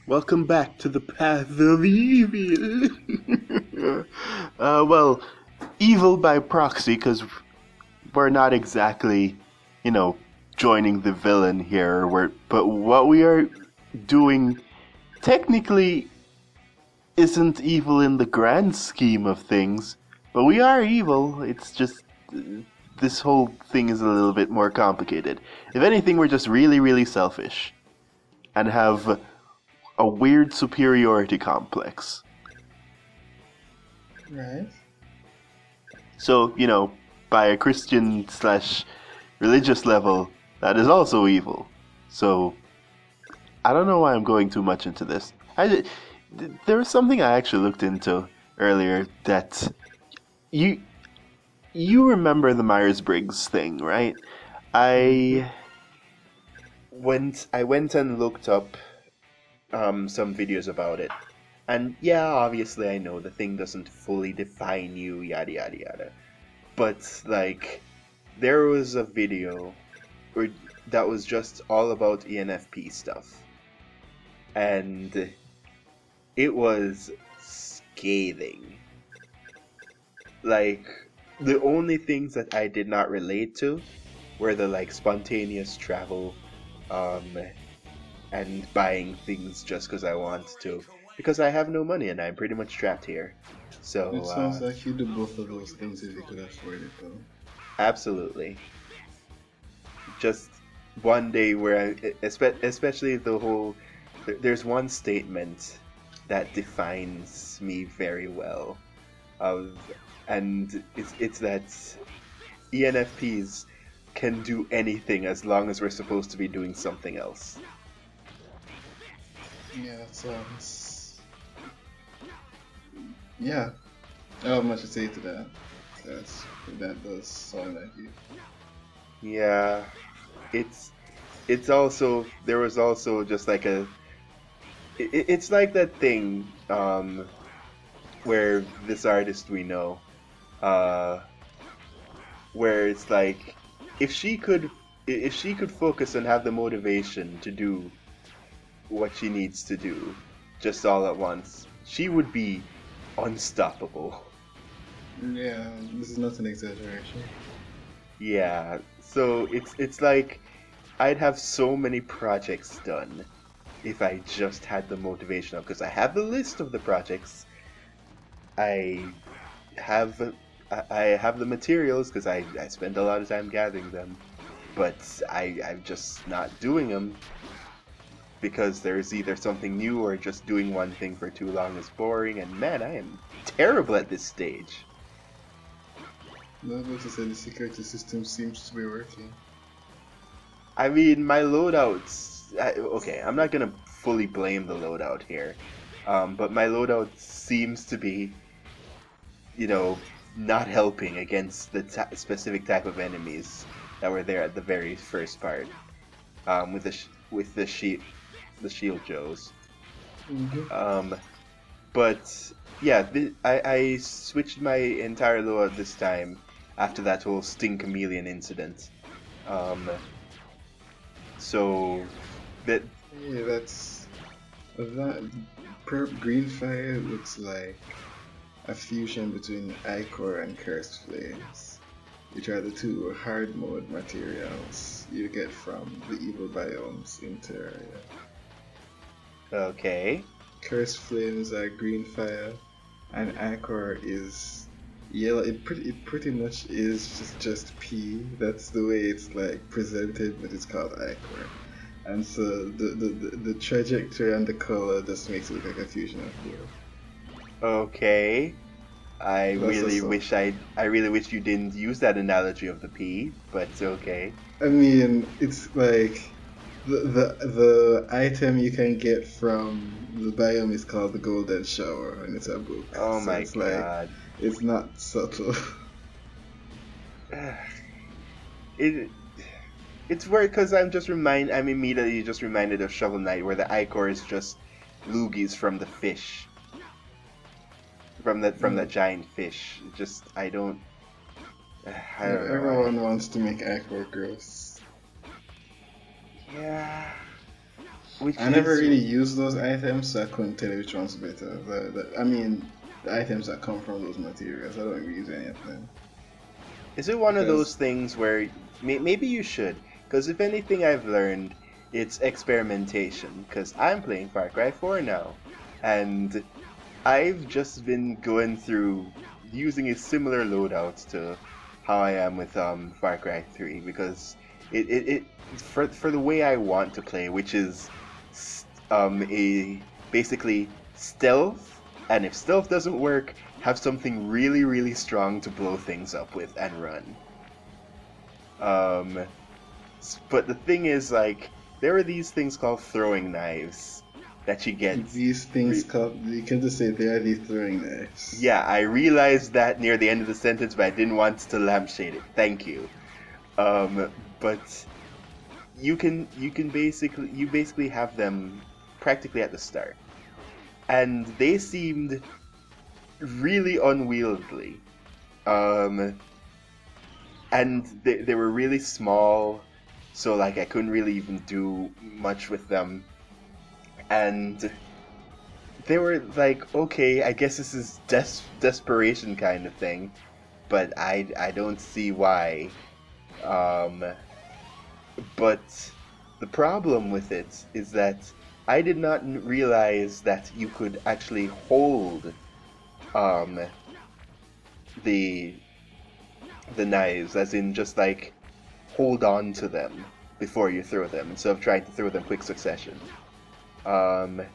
Welcome back to the path of evil. Well, evil by proxy, because we're not exactly, you know, joining the villain here. But what we are doing technically isn't evil in the grand scheme of things. But we are evil. It's just this whole thing is a little bit more complicated. If anything, we're just really, really selfish and have a weird superiority complex. Right. So, by a Christian slash religious level, that is also evil. So, I don't know why I'm going too much into this. There was something I actually looked into earlier that you remember the Myers-Briggs thing, right? I went and looked up some videos about it. And yeah, obviously I know the thing doesn't fully define you, yada yada yada. But like, there was a video that was just all about ENFP stuff. And it was scathing. Like, the only things that I did not relate to were the like spontaneous travel, and buying things just because I want to. Because I have no money and I'm pretty much trapped here. So, It sounds like you do both of those things if you could afford it, though. absolutely. Just one day where especially the whole. There's one statement that defines me very well. Of, and it's that ENFPs can do anything as long as we're supposed to be doing something else. Yeah, that sounds. Yeah, I don't have much to say to that. That does sound like you. Yeah, it's also there was also just like it's like that thing where this artist we know uh where it's like if she could if she could focus and have the motivation to do what she needs to do just all at once, she would be unstoppable. Yeah, this is not an exaggeration. Yeah, so it's like I'd have so many projects done if I just had the motivation of, because I have the list of the projects. I have I have the materials because I spend a lot of time gathering them, but I'm just not doing them because there's either something new or just doing one thing for too long is boring. And man, I am terrible at this stage. Not able to say the security system seems to be working. I mean, my loadouts. Okay, I'm not gonna fully blame the loadout here, but my loadout seems to be, not helping against the specific type of enemies that were there at the very first part, with the shield Joes. Mm-hmm. Um, but yeah, I switched my entire loadout this time after that whole Sting Chameleon incident. Um, so that Yeah, that's that. Perp Green Fire looks like a fusion between Ichor and Cursed Flames, which are the two hard mode materials you get from the Evil Biomes interior. okay. Cursed Flames are green fire, and Ichor is yellow. It pretty much is just P. That's the way it's like presented, but it's called Ichor. And so the trajectory and the color just makes it look like a fusion of both. Okay. That's I really wish you didn't use that analogy of the P, but it's okay. I mean, it's like the item you can get from the biome is called the Golden Shower, and it's a book. Oh So my it's like god. it's not subtle. It it's weird because I'm immediately just reminded of Shovel Knight, where the Ichor is just loogies from the fish, from the giant fish. Just I don't know. Everyone wants to make Ichor gross. Yeah. which I never is really used those items, so I couldn't tell you which one's better. I mean, the items that come from those materials, I don't really use any of them. is it one of Because, those things where maybe you should? Because if anything I've learned, it's experimentation. Because I'm playing Far Cry 4 now, and I've just been going through using a similar loadout to how I am with Far Cry 3 because it for the way I want to play, which is a basically stealth, and if stealth doesn't work, have something really strong to blow things up with and run. Um, but the thing is, like, there are these things called throwing knives that you get. these things come, you can just say they are these throwing knives. Yeah, I realized that near the end of the sentence, but I didn't want to lampshade it. Thank you. But you basically have them practically at the start, and they seemed really unwieldy. And they were really small, so like I couldn't really even do much with them, and they were like, okay, I guess this is desperation kind of thing, but I don't see why. Um, but the problem with it is that I did not realize that you could actually hold um, the knives, as in just like hold on to them before you throw them instead of trying to throw them quick succession. And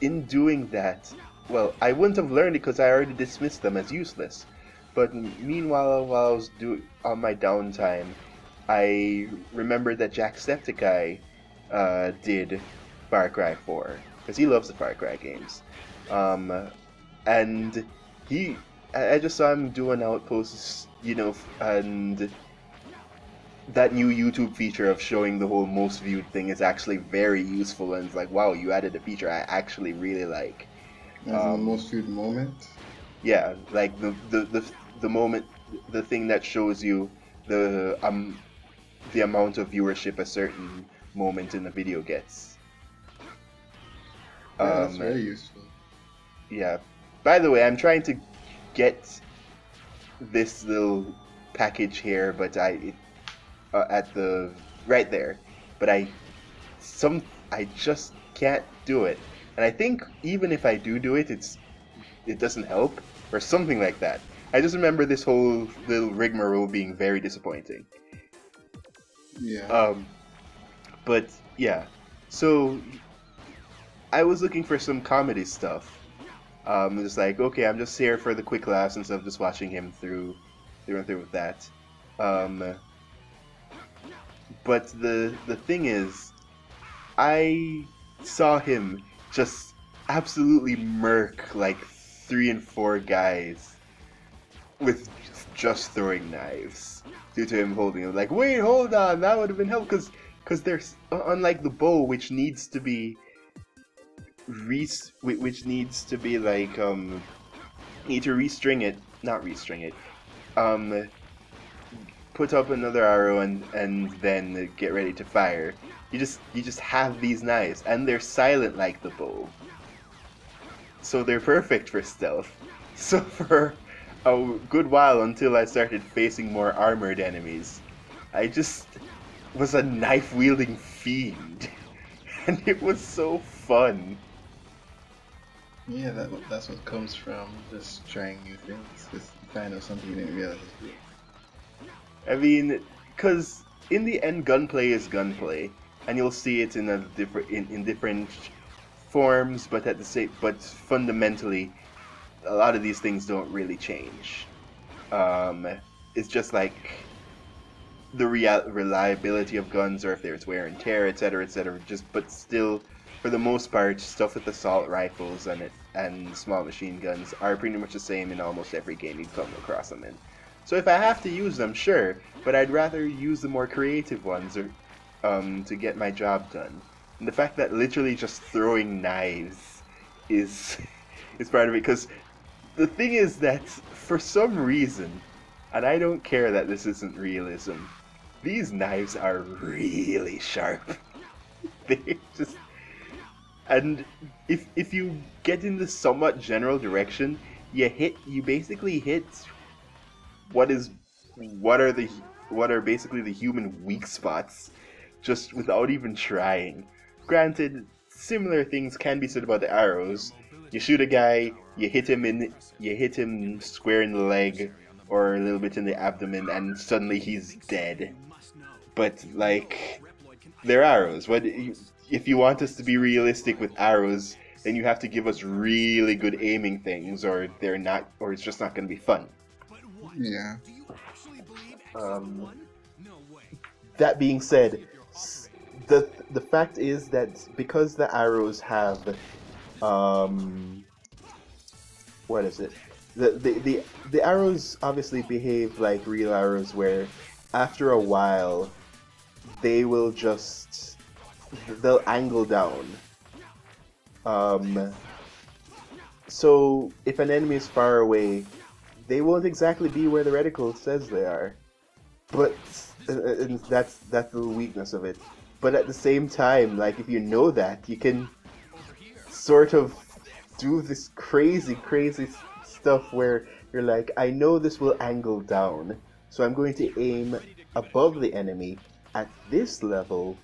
in doing that, well, I wouldn't have learned it because I already dismissed them as useless. But meanwhile, while I was on my downtime, I remembered that Jacksepticeye did Far Cry 4 because he loves the Far Cry games, and I just saw him doing outposts, and that new YouTube feature of showing the whole most viewed thing is actually very useful, and it's like, wow, you added a feature I actually really like. As in the most viewed moment. Yeah, like the moment, the thing that shows you the amount of viewership a certain moment in the video gets. Yeah, that's very useful. Yeah. By the way, I'm trying to get this little package here, but at the right there, but I just can't do it, and I think even if I do it, it doesn't help or something like that. I just remember this whole little rigmarole being very disappointing. Yeah. But yeah, so I was looking for some comedy stuff. Just like, okay, I'm just here for the quick laughs instead of just watching him through and through with that. But the thing is, I saw him just absolutely murk like 3 and 4 guys with just throwing knives due to him holding them. Like, wait, hold on, that would have been helpful because there's unlike the bow, which needs to be like need to restring it, not restring it, put up another arrow and then get ready to fire. You just have these knives, and they're silent like the bow, so they're perfect for stealth. So for a good while, until I started facing more armored enemies, I just was a knife wielding fiend, and it was so fun. Yeah, that's what comes from just trying new things. Just find out something you didn't realize was good. I mean, because in the end, gunplay is gunplay, and you'll see it in different forms, but fundamentally, a lot of these things don't really change. It's just like the reliability of guns, or if there's wear and tear, etc., etc. But still, for the most part, stuff with assault rifles and small machine guns are pretty much the same in almost every game you come across them in. So if I have to use them, sure, but I'd rather use the more creative ones to get my job done. And the fact that literally just throwing knives is part of it, because the thing is that for some reason, and I don't care that this isn't realism, these knives are really sharp. They just and if you get in this somewhat general direction, you basically hit what is what are basically the human weak spots, just without even trying. Granted, similar things can be said about the arrows. You shoot a guy, you hit him square in the leg or a little bit in the abdomen, and suddenly he's dead. But like, they're arrows. If you want us to be realistic with arrows, then you have to give us really good aiming things, or they're not, or it's just not going to be fun. Yeah. That being said, the fact is that because the arrows have, what is it? The arrows obviously behave like real arrows, where after a while they'll angle down. So if an enemy is far away, they won't exactly be where the reticle says they are. But and that's the weakness of it. But at the same time, like, if you know that, you can sort of do this crazy stuff where you're like, I know this will angle down, so I'm going to aim above the enemy at this level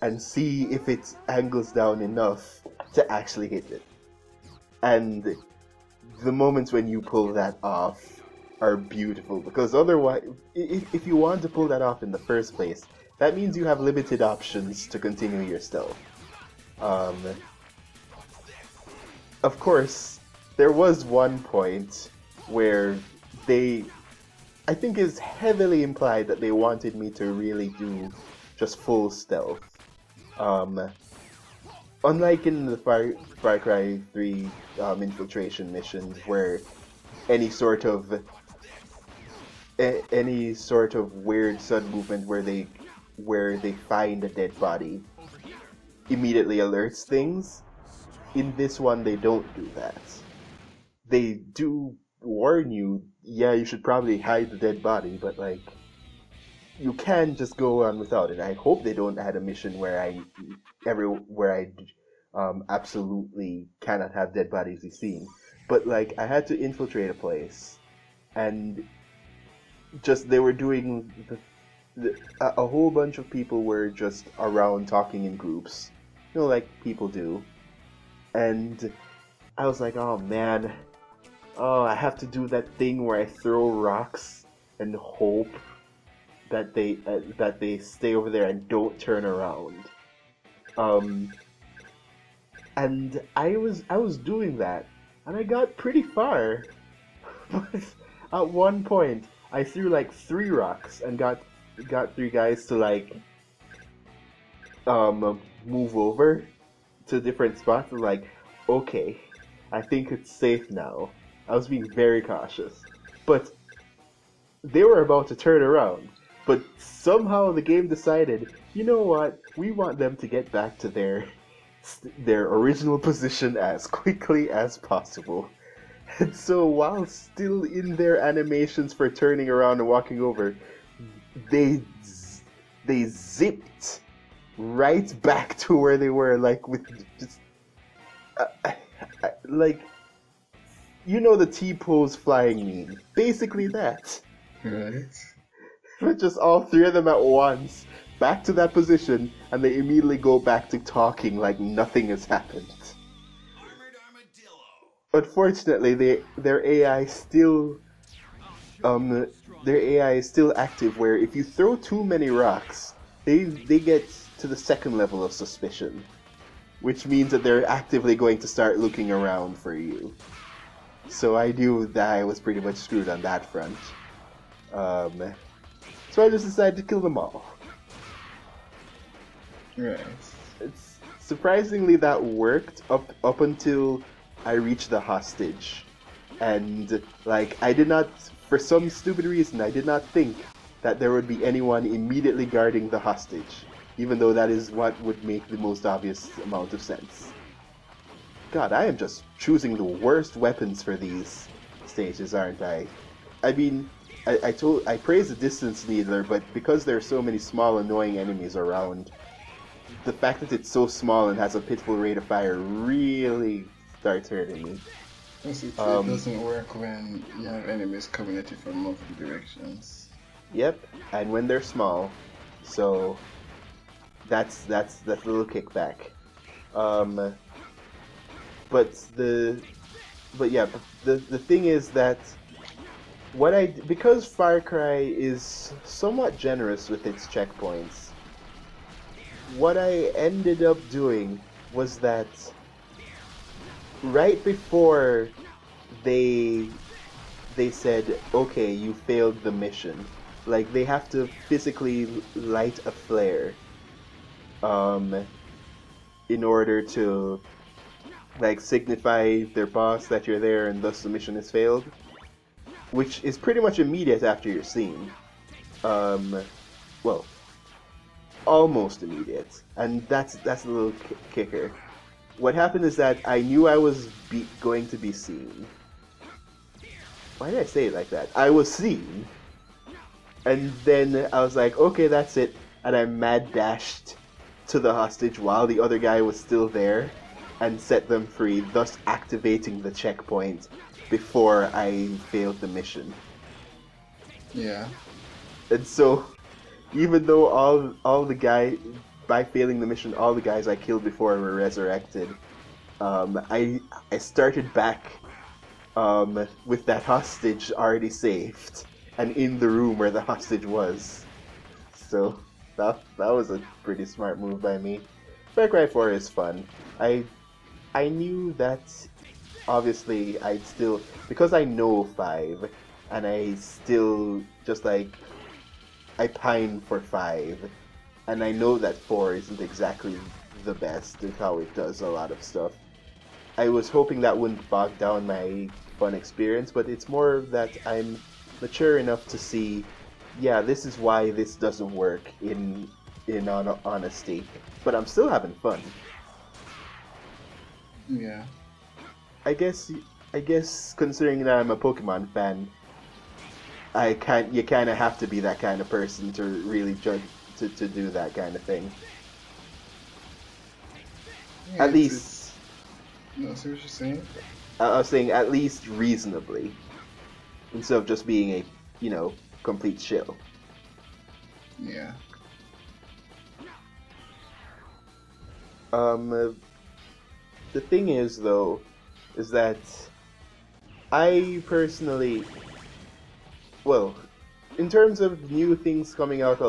and see if it angles down enough to actually hit it. And the moments when you pull that off are beautiful, because otherwise, if you want to pull that off in the first place, that means you have limited options to continue your stealth. Of course, there was one point where I think it's heavily implied that they wanted me to really do just full stealth. Unlike in the Far Cry 3 infiltration missions, where any sort of weird sudden movement where they find a dead body immediately alerts things, in this one they don't do that. They do warn you, yeah, you should probably hide the dead body, but like, you can just go on without it. I hope they don't add a mission where I absolutely cannot have dead bodies be seen. But like, I had to infiltrate a place, and just they were doing a whole bunch of people were just around talking in groups, like people do, and I was like, oh man, I have to do that thing where I throw rocks and hope that they stay over there and don't turn around. And I was doing that, and I got pretty far. But at one point, I threw like 3 rocks and got 3 guys to like move over to different spots. And like, okay, I think it's safe now. I was being very cautious, but they were about to turn around. But somehow the game decided, you know what? We want them to get back to their original position as quickly as possible. And so while still in their animations for turning around and walking over, they zipped right back to where they were, like with just like, the T-pose flying meme. Basically that. Right. But just all 3 of them at once, back to that position, and they immediately go back to talking like nothing has happened. Unfortunately, their AI is still active, where if you throw too many rocks, they get to the 2nd level of suspicion, which means that they're actively going to start looking around for you. So I knew that I was pretty much screwed on that front. So I just decided to kill them all. Right. It's surprisingly that worked up until I reached the hostage, and like, I did not, for some stupid reason, I did not think that there would be anyone immediately guarding the hostage, even though that is what would make the most obvious amount of sense. God, I am just choosing the worst weapons for these stages, aren't I? I mean, I praise the distance needler, but because there are so many small annoying enemies around, the fact that it's so small and has a pitiful rate of fire really starts hurting me. It Um, doesn't work when you have enemies coming at you from multiple directions. yep, and when they're small, so that's a little kickback. Um, but the but yeah, the thing is that because Far Cry is somewhat generous with its checkpoints, what I ended up doing was that right before they they said, okay, you failed the mission. Like they have to physically light a flare, um, in order to like signify their boss that you're there, and thus the mission is failed. Which is pretty much immediate after your scene. Um, well, almost immediate, and that's a little kicker. What happened is that I knew I was going to be seen. Why did I say it like that? I was seen, and then I was like, okay, that's it, and I mad dashed to the hostage while the other guy was still there, and set them free, thus activating the checkpoint before I failed the mission. Yeah. And so, even though all the guy by failing the mission, all the guys I killed before were resurrected, I started back with that hostage already saved and in the room where the hostage was. So that was a pretty smart move by me. Far Cry 4 is fun. I knew that obviously I'd still, because I know 5 and I still just like I pine for 5, and I know that 4 isn't exactly the best at how it does a lot of stuff. I was hoping that wouldn't bog down my fun experience, but it's more that I'm mature enough to see, yeah, this is why this doesn't work in honesty, but I'm still having fun. Yeah. I guess considering that I'm a Pokemon fan, you kind of have to be that kind of person to really judge to do that kind of thing. Yeah, At least, no, see what you're saying? I was saying at least reasonably, instead of just being a, complete shill. Yeah. The thing is, though, is that I personally, well, in terms of new things coming out,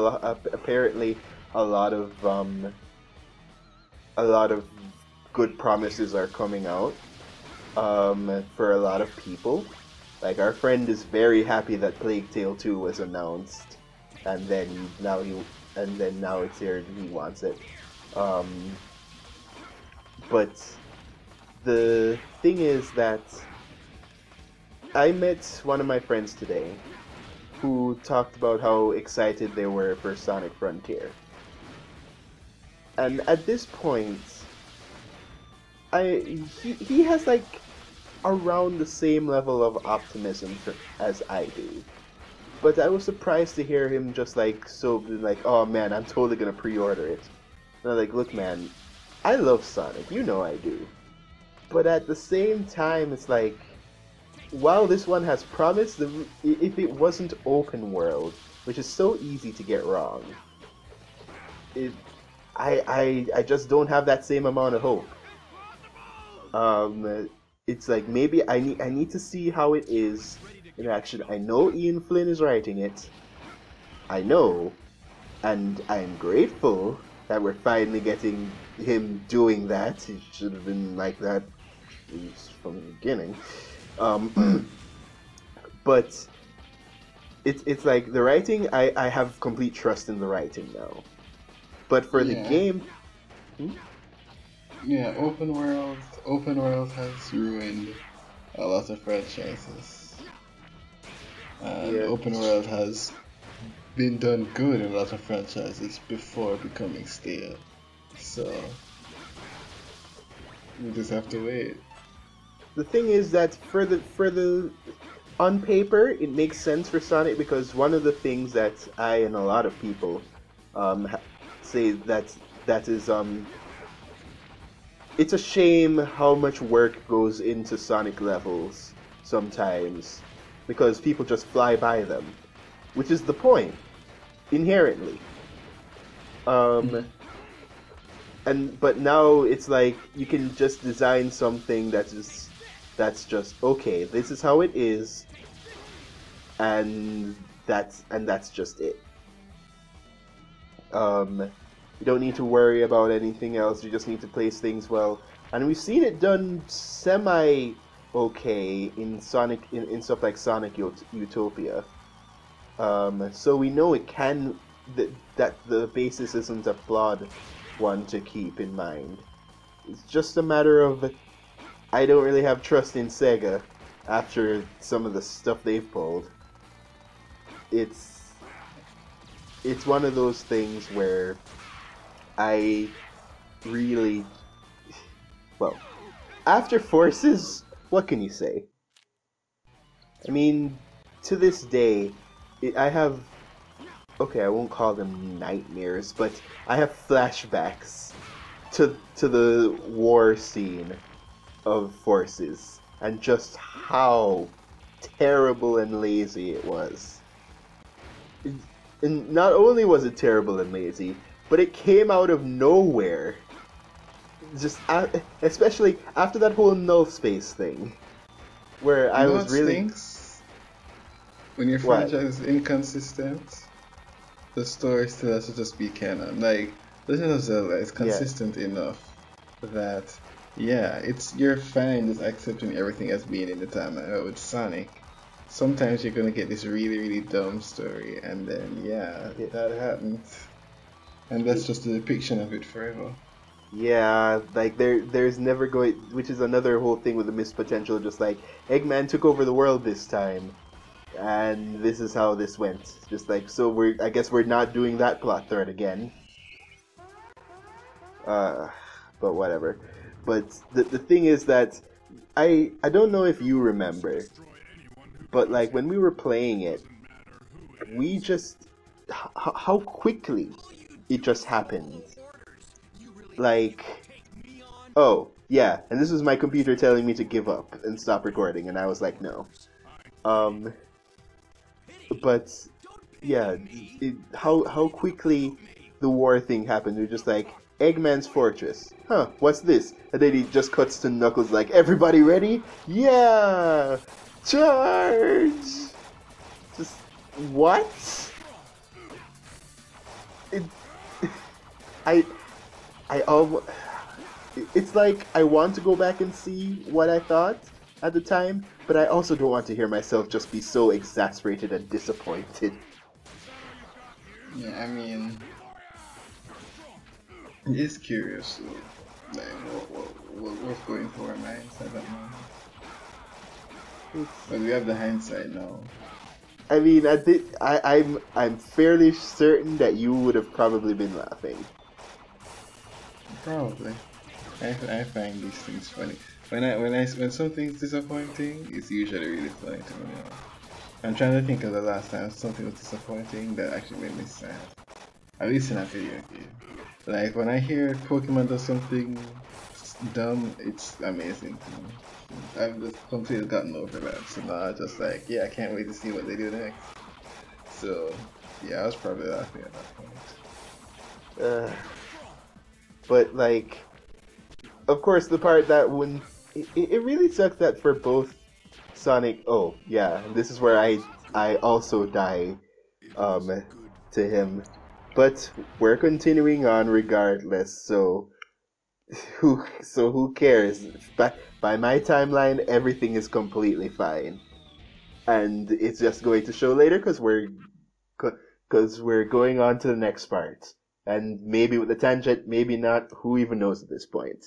apparently a lot of good promises are coming out for a lot of people. Like our friend is very happy that Plague Tale 2 was announced, and then now it's here and he wants it. But the thing is that I met one of my friends today who talked about how excited they were for Sonic Frontier. And at this point, he has like around the same level of optimism as I do. But I was surprised to hear him just like oh man, I'm totally gonna pre-order it. And I'm like, look man, I love Sonic, you know I do. But at the same time, it's like, while this one has promise, if it wasn't open world, which is so easy to get wrong, I just don't have that same amount of hope. It's like maybe I need to see how it is in action. I know Ian Flynn is writing it. I know, and I'm grateful that we're finally getting him doing that. It should have been like that from the beginning. But it's like the writing, I have complete trust in the writing now. But for the game... Yeah, open world has ruined a lot of franchises. And open world has been done good in a lot of franchises before becoming stale. So we just have to wait. The thing is that for the on paper, it makes sense for Sonic because one of the things that I and a lot of people um, say that is it's a shame how much work goes into Sonic levels sometimes because people just fly by them, which is the point inherently. Um, but now it's like you can just design something that's just okay. This is how it is, and that's just it. You don't need to worry about anything else. You just need to place things well, and we've seen it done semi okay in Sonic in stuff like Sonic Utopia. So we know it can that the basis isn't a flawed one to keep in mind. It's just a matter of I don't really have trust in Sega after some of the stuff they've pulled. It's one of those things where I really well after Forces, what can you say? I mean, to this day, I have okay, I won't call them nightmares, but I have flashbacks to the war scene of Forces and just how terrible and lazy it was. And not only was it terrible and lazy, but it came out of nowhere. Just especially after that whole null space thing, where I was what really stinks? When your what? franchise is inconsistent, the story still has to just be canon. Like Legend of Zelda is Yeah. consistent enough that yeah, you're fine just accepting everything as being in the timeline. But with Sonic, sometimes you're gonna get this really, really dumb story, and then yeah, that happens, and that's just the depiction of it forever. Yeah, like there's never going, which is another whole thing with the missed potential. Just like Eggman took over the world this time, and this is how this went. Just like so, I guess we're not doing that plot thread again. Uh, but whatever. But the thing is that I don't know if you remember, but like when we were playing it, we just how quickly it just happened. Like, oh yeah, and this was my computer telling me to give up and stop recording, and I was like, no. Um, but yeah, how quickly the war thing happened. We're just like Eggman's fortress. Huh? What's this? And then he just cuts to Knuckles like, everybody ready? Yeah, charge! Just what? It, I I almost. It's like I want to go back and see what I thought at the time, but I also don't want to hear myself just be so exasperated and disappointed. Yeah, I mean, it's curious. So, like, what's going through our minds at that moment? But we have the hindsight now. I mean, I'm fairly certain that you would have probably been laughing. Probably. I find these things funny. When something's disappointing, it's usually really funny to me. I'm trying to think of the last time something was disappointing that actually made me sad. At least in a video game. Like when I hear Pokemon does something dumb, it's amazing to me. I've just completely gotten over that. So now I'm just like, yeah, I can't wait to see what they do next. So yeah, I was probably laughing at that point. But like, of course, the part that when it really sucks that for both Sonic. Oh yeah, this is where I also die to him, but we're continuing on regardless. So who cares? By my timeline, everything is completely fine, and it's just going to show later because we're going on to the next part, and maybe with the tangent, maybe not. Who even knows at this point?